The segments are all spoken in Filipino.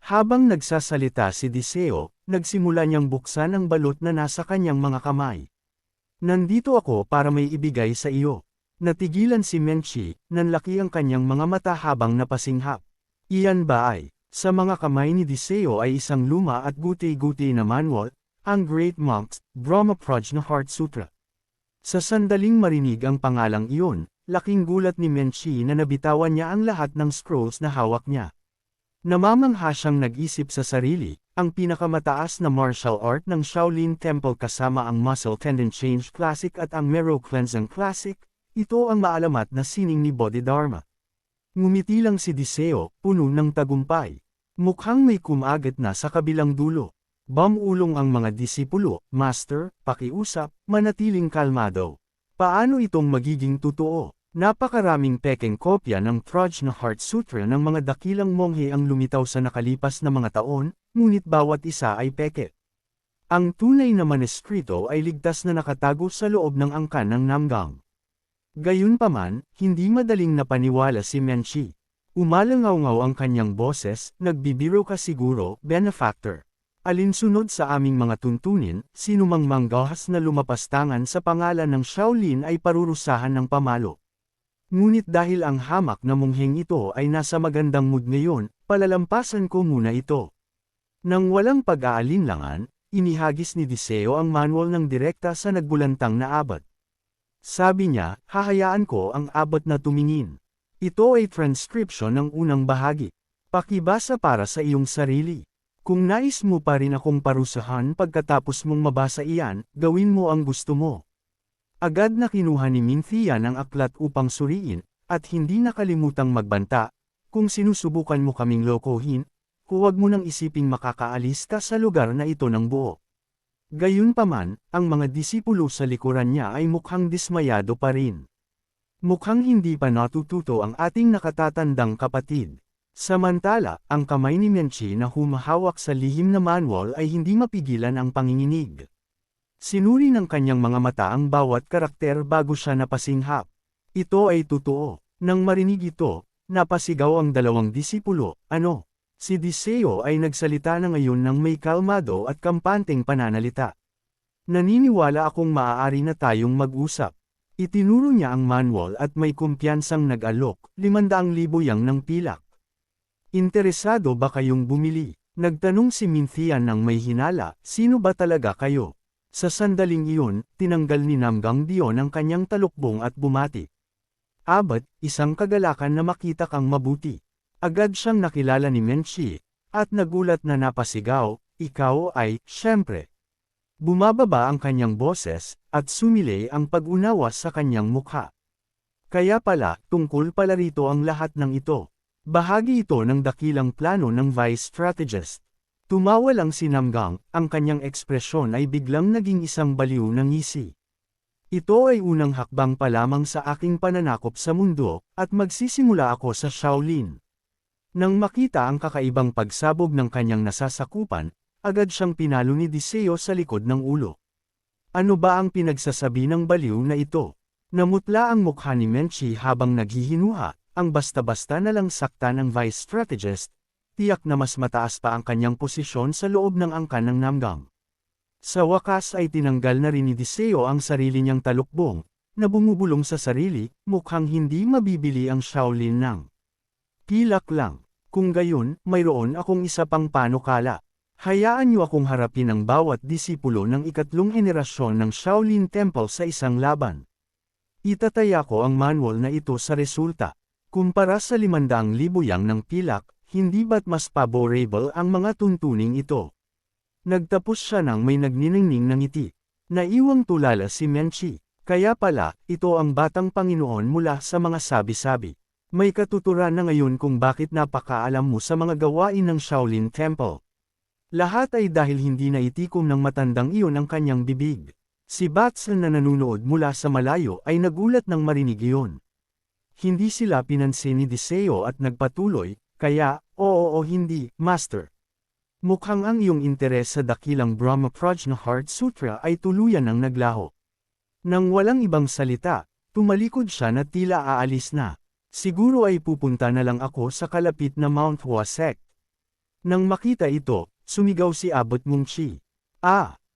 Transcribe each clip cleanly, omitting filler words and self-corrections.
Habang nagsasalita si Diseo, nagsimula niyang buksan ang balot na nasa kanyang mga kamay. Nandito ako para may ibigay sa iyo. Natigilan si Menchi, nanlaki ang kanyang mga mata habang napasinghap. Iyan ba ay, sa mga kamay ni Diseo ay isang luma at guti-guti na manual, ang Great Monk's Brahma Prajna Heart Sutra. Sa sandaling marinig ang pangalang iyon, laking gulat ni Menchi na nabitawan niya ang lahat ng scrolls na hawak niya. Namamangha siyang nag-isip sa sarili, ang pinakamataas na martial art ng Shaolin Temple kasama ang Muscle Tendon Change Classic at ang Marrow Cleansing Classic, ito ang maalamat na sining ni Bodhidharma. Ngumiti lang si Diseo, puno ng tagumpay. Mukhang may kumagat na sa kabilang dulo. Bamulong ang mga disipulo, Master, pakiusap, manatiling kalmado. Paano itong magiging totoo? Napakaraming pekeng kopya ng Prajna Heart Sutra ng mga dakilang monghe ang lumitaw sa nakalipas na mga taon, ngunit bawat isa ay peke. Ang tunay na maneskrito ay ligtas na nakatago sa loob ng angkan ng Namgang. Gayunpaman, hindi madaling napaniwala si Menchi. Umalangaw-ngaw ang kanyang boses, nagbibiro ka siguro, benefactor. Alinsunod sa aming mga tuntunin, sinumang manggahas na lumapastangan sa pangalan ng Shaolin ay parurusahan ng pamalo. Ngunit dahil ang hamak na mongheng ito ay nasa magandang mood ngayon, palalampasan ko muna ito. Nang walang pag-aalinlangan, inihagis ni Diseo ang manual ng direkta sa nagbulantang na abot. Sabi niya, hahayaan ko ang abot na tumingin. Ito ay transcription ng unang bahagi. Pakibasa para sa iyong sarili. Kung nais mo pa rin akong parusahan pagkatapos mong mabasa iyan, gawin mo ang gusto mo. Agad na kinuha ni Minthia ang aklat upang suriin, at hindi nakalimutang magbanta, kung sinusubukan mo kaming lokohin, huwag mo nang isiping makakaalis ka sa lugar na ito ng buo. Gayunpaman, ang mga disipulo sa likuran niya ay mukhang dismayado pa rin. Mukhang hindi pa natututo ang ating nakatatandang kapatid. Samantala, ang kamay ni Menchi na humahawak sa lihim na manual ay hindi mapigilan ang panginginig. Sinuri ng kanyang mga mata ang bawat karakter bago siya napasinghap. Ito ay totoo. Nang marinig ito, napasigaw ang dalawang disipulo, ano? Si Diseo ay nagsalita na ngayon ng may kalmado at kampanteng pananalita. Naniniwala akong maaari na tayong mag-usap. Itinuro niya ang manual at may kumpiyansang nag-alok, 500,000 yang ng pilak. Interesado ba kayong bumili? Nagtanong si Minthia ng may hinala, sino ba talaga kayo? Sa sandaling iyon, tinanggal ni Namgang Dion ang kanyang talukbong at bumati. Abot, isang kagalakan na makita kang mabuti. Agad siyang nakilala ni Menchi, at nagulat na napasigaw, ikaw ay, syempre. Bumababa ang kanyang boses, at sumilay ang pag-unawa sa kanyang mukha. Kaya pala, tungkol pala rito ang lahat ng ito. Bahagi ito ng dakilang plano ng Vice Strategist. Tumawa lang si Namgang, ang kanyang ekspresyon ay biglang naging isang baliw na ngisi. Ito ay unang hakbang pa lamang sa aking pananakop sa mundo, at magsisimula ako sa Shaolin. Nang makita ang kakaibang pagsabog ng kanyang nasasakupan, agad siyang pinalo ni Diseo sa likod ng ulo. Ano ba ang pinagsasabi ng baliw na ito? Namutla ang mukha ni Menchi habang naghihinuha, ang basta-basta na lang sakta ng Vice Strategist, tiyak na mas mataas pa ang kanyang posisyon sa loob ng angkan ng Namgang. Sa wakas ay tinanggal na rin ni Diseo ang sarili niyang talukbong, na bumubulong sa sarili, mukhang hindi mabibili ang Shaolin ng pilak lang. Kung gayon, mayroon akong isa pang panukala. Hayaan niyo akong harapin ang bawat disipulo ng ikatlong henerasyon ng Shaolin Temple sa isang laban. Itataya ko ang manual na ito sa resulta. Kumpara sa 500,000 yang ng pilak, hindi ba't mas favorable ang mga tuntuning ito? Nagtapos siya nang may nagniningning ng ngiti. Naiwang tulala si Menchi. Kaya pala, ito ang batang Panginoon mula sa mga sabi-sabi. May katuturan na ngayon kung bakit napakaalam mo sa mga gawain ng Shaolin Temple. Lahat ay dahil hindi naitikom ng matandang iyon ang kanyang bibig. Si Batson na nanunood mula sa malayo ay nagulat nang marinig iyon. Hindi sila pinansin ni Diseo at nagpatuloy, kaya, oo o hindi, Master. Mukhang ang iyong interes sa dakilang Brahma Prajna Heart Sutra ay tuluyan ng naglaho. Nang walang ibang salita, tumalikod siya na tila aalis na. Siguro ay pupunta na lang ako sa kalapit na Mount Hua Sect. Nang makita ito, sumigaw si Abbot Mungchi.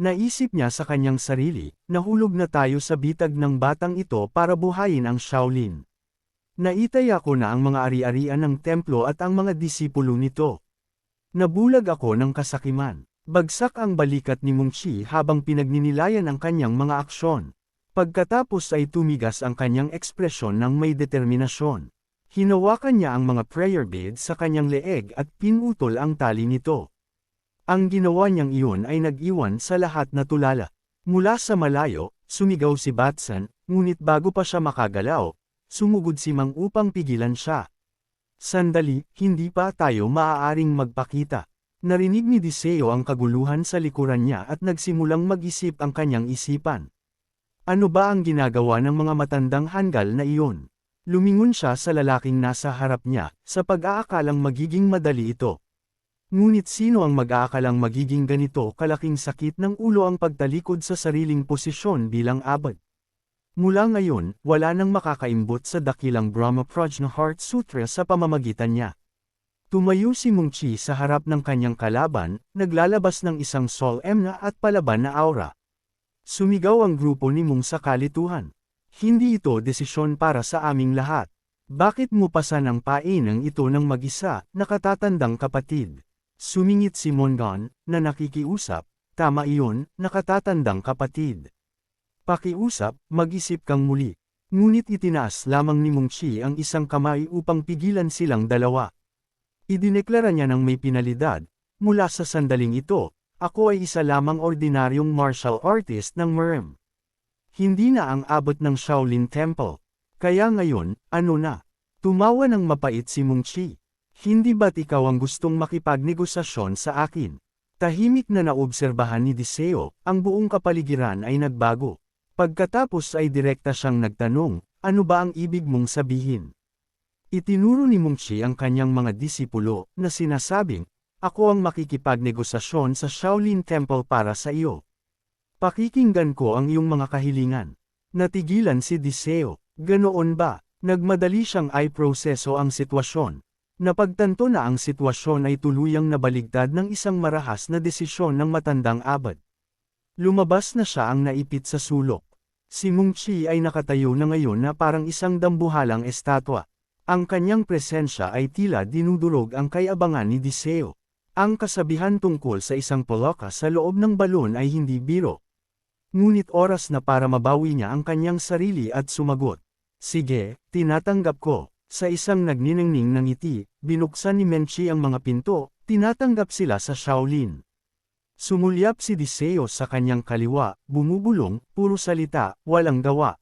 Naisip niya sa kanyang sarili, nahulog na tayo sa bitag ng batang ito para buhayin ang Shaolin. Naitaya ko na ang mga ari-arian ng templo at ang mga disipulo nito. Nabulag ako ng kasakiman. Bagsak ang balikat ni Mungchi habang pinagninilayan ang kanyang mga aksyon. Pagkatapos ay tumigas ang kanyang ekspresyon ng may determinasyon. Hinawakan niya ang mga prayer beads sa kanyang leeg at pinutol ang tali nito. Ang ginawa niyang iyon ay nag-iwan sa lahat na tulala. Mula sa malayo, sumigaw si Batsan, ngunit bago pa siya makagalaw, sumugod si Mang upang pigilan siya. Sandali, hindi pa tayo maaaring magpakita. Narinig ni Diseo ang kaguluhan sa likuran niya at nagsimulang mag-isip ang kanyang isipan. Ano ba ang ginagawa ng mga matandang hanggal na iyon? Lumingon siya sa lalaking nasa harap niya, sa pag-aakalang magiging madali ito. Ngunit sino ang mag-aakalang magiging ganito kalaking sakit ng ulo ang pagtalikod sa sariling posisyon bilang abad? Mula ngayon, wala nang makakaimbot sa dakilang Brahma Prajna Heart Sutra sa pamamagitan niya. Tumayo si Mungchi sa harap ng kanyang kalaban, naglalabas ng isang solemn at palaban na aura. Sumigaw ang grupo ni Mung sa kalituhan. Hindi ito desisyon para sa aming lahat. Bakit mo pasan ang painang ito ng mag-isa, nakatatandang kapatid? Sumingit si Mongon, na nakikiusap, tama iyon, nakatatandang kapatid. Pakiusap, mag-isip kang muli. Ngunit itinaas lamang ni Mungchi ang isang kamay upang pigilan silang dalawa. Idineklara niya ng may pinalidad, mula sa sandaling ito, ako ay isa lamang ordinaryong martial artist ng Merem. Hindi na ang abot ng Shaolin Temple. Kaya ngayon, ano na? Tumawa ng mapait si Mungchi. Hindi ba't ikaw ang gustong makipagnegosasyon sa akin? Tahimik na naobserbahan ni Diseo, ang buong kapaligiran ay nagbago. Pagkatapos ay direkta siyang nagtanong, ano ba ang ibig mong sabihin? Itinuro ni Mungchi ang kanyang mga disipulo, na sinasabing, ako ang makikipagnegosasyon sa Shaolin Temple para sa iyo. Pakikinggan ko ang iyong mga kahilingan. Natigilan si Diseo, ganoon ba? Nagmadali siyang i-proseso ang sitwasyon. Napagtanto na ang sitwasyon ay tuluyang nabaligtad ng isang marahas na desisyon ng matandang abad. Lumabas na siya ang naipit sa sulok. Si Mungchi ay nakatayo na ngayon na parang isang dambuhalang estatwa. Ang kanyang presensya ay tila dinudurog ang kayabangan ni Diseo. Ang kasabihan tungkol sa isang poloka sa loob ng balon ay hindi biro. Ngunit oras na para mabawi niya ang kanyang sarili at sumagot. Sige, tinatanggap ko. Sa isang nagniningning ng ngiti, binuksan ni Menchi ang mga pinto, tinatanggap sila sa Shaolin. Sumulyap si Diseo sa kanyang kaliwa, bumubulong, puro salita, walang gawa.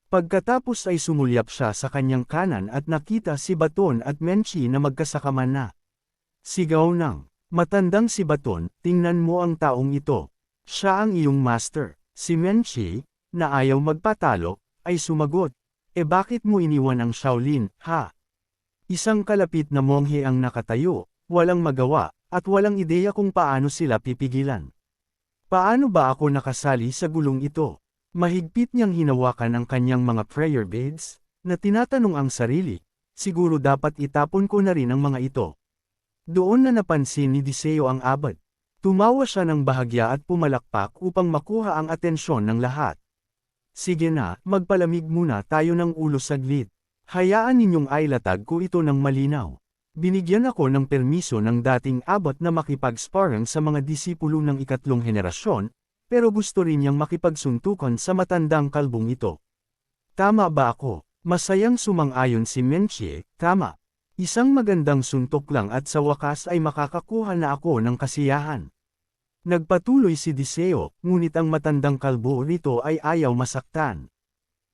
Pagkatapos ay sumulyap siya sa kanyang kanan at nakita si Baton at Menchi na magkasakaman na. Sigaw ng matandang si Baton, tingnan mo ang taong ito. Siya ang iyong master. Si Menchi, na ayaw magpatalo, ay sumagot. Bakit mo iniwan ang Shaolin, ha? Isang kalapit na monghe ang nakatayo, walang magawa, at walang ideya kung paano sila pipigilan. Paano ba ako nakasali sa gulong ito? Mahigpit niyang hinawakan ang kanyang mga prayer beads, na tinatanong ang sarili, siguro dapat itapon ko na rin ang mga ito. Doon na napansin ni Diseo ang abad. Tumawa siya ng bahagya at pumalakpak upang makuha ang atensyon ng lahat. Sige na, magpalamig muna tayo ng ulo saglit. Hayaan ninyong ailatag ko ito ng malinaw. Binigyan ako ng permiso ng dating abot na makipag-sparring sa mga disipulo ng ikatlong henerasyon, pero gusto rin niyang makipagsuntukan sa matandang kalbong ito. Tama ba ako? Masayang sumang-ayon si Menchie, tama. Isang magandang suntok lang at sa wakas ay makakakuha na ako ng kasiyahan. Nagpatuloy si Diseo, ngunit ang matandang kalbo rito ay ayaw masaktan.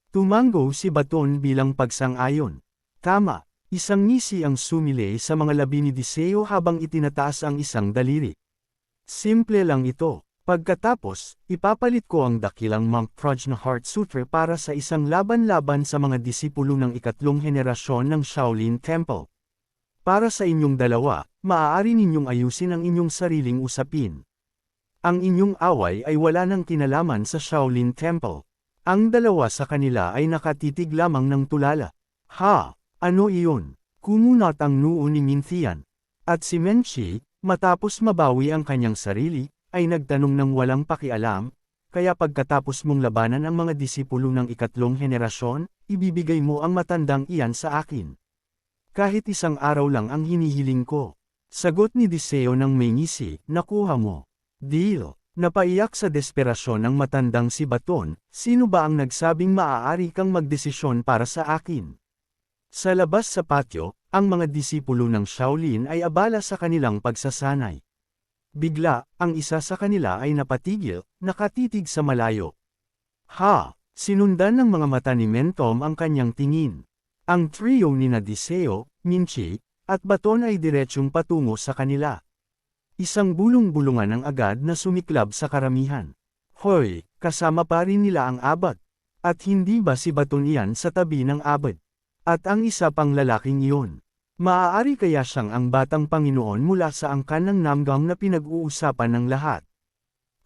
Tumango si Baton bilang pagsang-ayon. Tama, isang ngisi ang sumile sa mga labi ni Diseo habang itinataas ang isang daliri. Simple lang ito. Pagkatapos, ipapalit ko ang dakilang Monk Prajna Heart Sutra para sa isang laban-laban sa mga disipulo ng ikatlong henerasyon ng Shaolin Temple. Para sa inyong dalawa, maaari ninyong ayusin ang inyong sariling usapin. Ang inyong away ay wala nang kinalaman sa Shaolin Temple. Ang dalawa sa kanila ay nakatitig lamang ng tulala. Ha, ano iyon? Kumunat ang noo ni Minthian. At si Menchi, Matapos mabawi ang kanyang sarili, ay nagtanong ng walang pakialam, kaya pagkatapos mong labanan ang mga disipulo ng ikatlong henerasyon, ibibigay mo ang matandang iyan sa akin. Kahit isang araw lang ang hinihiling ko. Sagot ni Diseo ng may ngisi, nakuha mo. Deal. Napaiyak sa desperasyon ng matandang si Baton, sino ba ang nagsabing maaari kang magdesisyon para sa akin? Sa labas sa patio, ang mga disipulo ng Shaolin ay abala sa kanilang pagsasanay. Bigla, ang isa sa kanila ay napatigil, nakatitig sa malayo. Ha! Sinundan ng mga mata ni Mentom ang kanyang tingin. Ang trio ni Diseo, Minchi, at Baton ay diretsyong patungo sa kanila. Isang bulong-bulungan ang agad na sumiklab sa karamihan. Hoy, kasama pa rin nila ang abad. At hindi ba si Baton iyan sa tabi ng abad? At ang isa pang lalaking iyon. Maaari kaya siyang ang batang Panginoon mula sa angkan ng Namgang na pinag-uusapan ng lahat.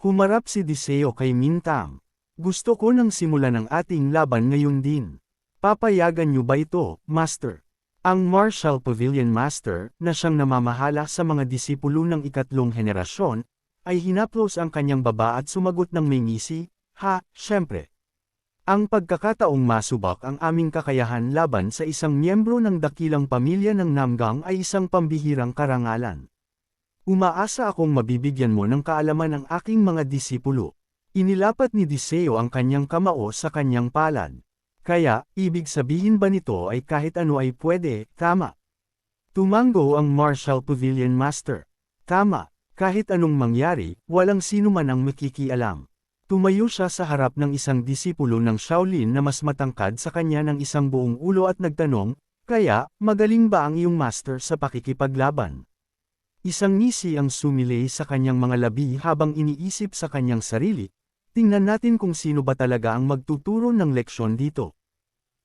Humarap si Diseo kay Mintam. Gusto ko nang simulan ang ating laban ngayon din. Papayagan niyo ba ito, Master? Ang Martial Pavilion Master, na siyang namamahala sa mga disipulo ng ikatlong henerasyon, ay hinaplos ang kanyang baba at sumagot ng may ngisi, ha, syempre. Ang pagkakataong masubak ang aming kakayahan laban sa isang miyembro ng dakilang pamilya ng Namgang ay isang pambihirang karangalan. Umaasa akong mabibigyan mo ng kaalaman ang aking mga disipulo. Inilapat ni Diseo ang kanyang kamao sa kanyang palad. Kaya, ibig sabihin ba nito ay kahit ano ay pwede, tama? Tumango ang Martial Pavilion Master. Tama, kahit anong mangyari, walang sino man ang makikialam. Tumayo siya sa harap ng isang disipulo ng Shaolin na mas matangkad sa kanya ng isang buong ulo at nagtanong, kaya, magaling ba ang iyong master sa pakikipaglaban? Isang ngisi ang sumilay sa kanyang mga labi habang iniisip sa kanyang sarili, tingnan natin kung sino ba talaga ang magtuturo ng leksyon dito.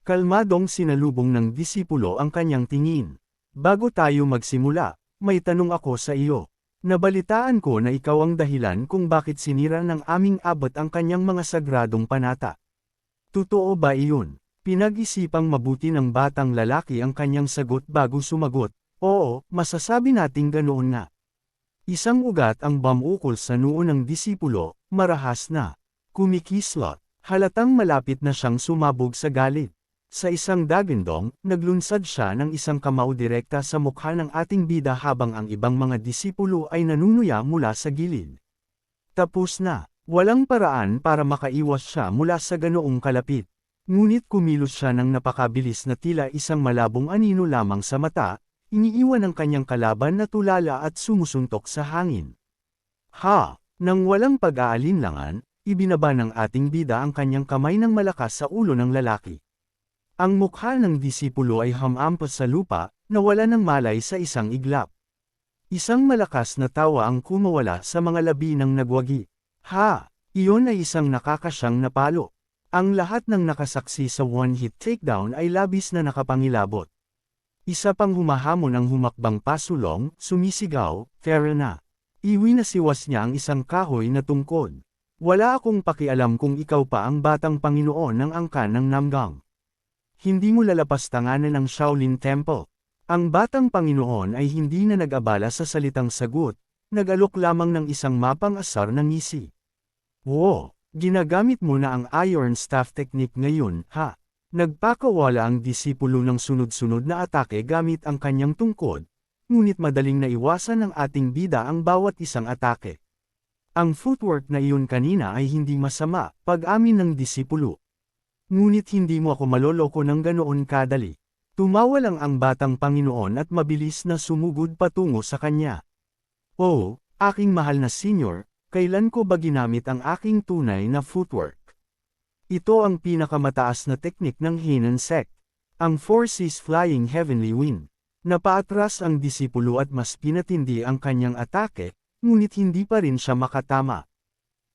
Kalmadong sinalubong ng disipulo ang kanyang tingin. Bago tayo magsimula, may tanong ako sa iyo. Nabalitaan ko na ikaw ang dahilan kung bakit sinira ng aming abot ang kanyang mga sagradong panata. Totoo ba iyon? Pinag-isipang mabuti ng batang lalaki ang kanyang sagot bago sumagot. Oo, masasabi nating ganoon nga. Isang ugat ang bumukol sa noo ng disipulo, marahas na. Kumikislot, halatang malapit na siyang sumabog sa galit. Sa isang dagandong, naglunsad siya ng isang kamao direkta sa mukha ng ating bida habang ang ibang mga disipulo ay nanunuya mula sa gilid. Tapos na, walang paraan para makaiwas siya mula sa ganoong kalapit. Ngunit kumilos siya ng napakabilis na tila isang malabong anino lamang sa mata, iniiwan ang kanyang kalaban na tulala at sumusuntok sa hangin. Ha! Nang walang pag-aalinlangan, ibinaba ng ating bida ang kanyang kamay ng malakas sa ulo ng lalaki. Ang mukha ng disipulo ay hamampas sa lupa, nawala ng malay sa isang iglap. Isang malakas na tawa ang kumawala sa mga labi ng nagwagi. Ha! Iyon ay isang nakakasyang napalo. Ang lahat ng nakasaksi sa one-hit takedown ay labis na nakapangilabot. Isa pang humahamon ang humakbang pasulong, sumisigaw, "Tara na!" Iwinasiwas niya ang isang kahoy na tungkod. Wala akong pakialam kung ikaw pa ang batang Panginoon ng angkan ng Namgang. Hindi mo lalapastanganan ang Shaolin Temple. Ang batang Panginoon ay hindi na nag-abala sa salitang sagot, nag-alok lamang ng isang mapang-asar na ngisi. Wow! Ginagamit mo na ang Iron Staff Technique ngayon, ha? Nagpakawala ang disipulo ng sunod-sunod na atake gamit ang kanyang tungkod, ngunit madaling naiwasan ng ating bida ang bawat isang atake. Ang footwork na iyon kanina ay hindi masama, pag-amin ng disipulo. Ngunit hindi mo ako maloloko ng ganoon kadali. Tumawa lang ang batang Panginoon at mabilis na sumugod patungo sa kanya. Oh, aking mahal na senior, kailan ko ba ginamit ang aking tunay na footwork? Ito ang pinakamataas na teknik ng Henan Sect. Ang 4C's Flying Heavenly Wind. Napaatras ang disipulo at mas pinatindi ang kanyang atake, ngunit hindi pa rin siya makatama.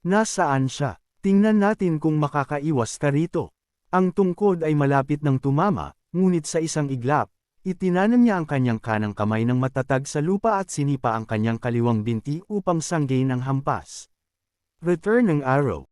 Nasaan siya? Tingnan natin kung makakaiwas ka rito. Ang tungkod ay malapit ng tumama, ngunit sa isang iglap, itinanam niya ang kanyang kanang kamay ng matatag sa lupa at sinipa ang kanyang kaliwang binti upang sanggay ng hampas. Return ng arrow.